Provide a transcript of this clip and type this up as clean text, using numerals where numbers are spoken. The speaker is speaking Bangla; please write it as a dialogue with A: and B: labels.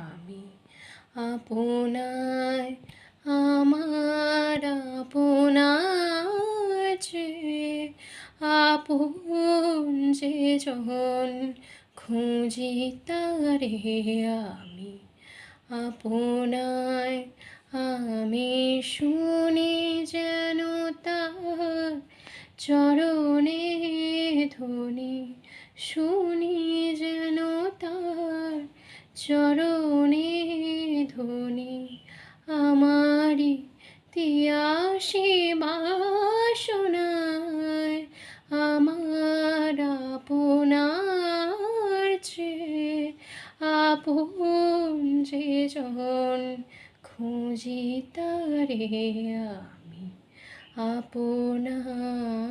A: আমি আপনায় আমার আপনার চেয়ে আপন যে জন খুঁজি তারে আমি আপনায় আমি শুনি যেন তার চরণে ধ্বনি শুনি যেন তার চরণে ধ্বনি আমারি তিয়াসী বাসনায় আমার আপনার চেয়ে আপন যে জন খুঁজি তারে আমি আপনার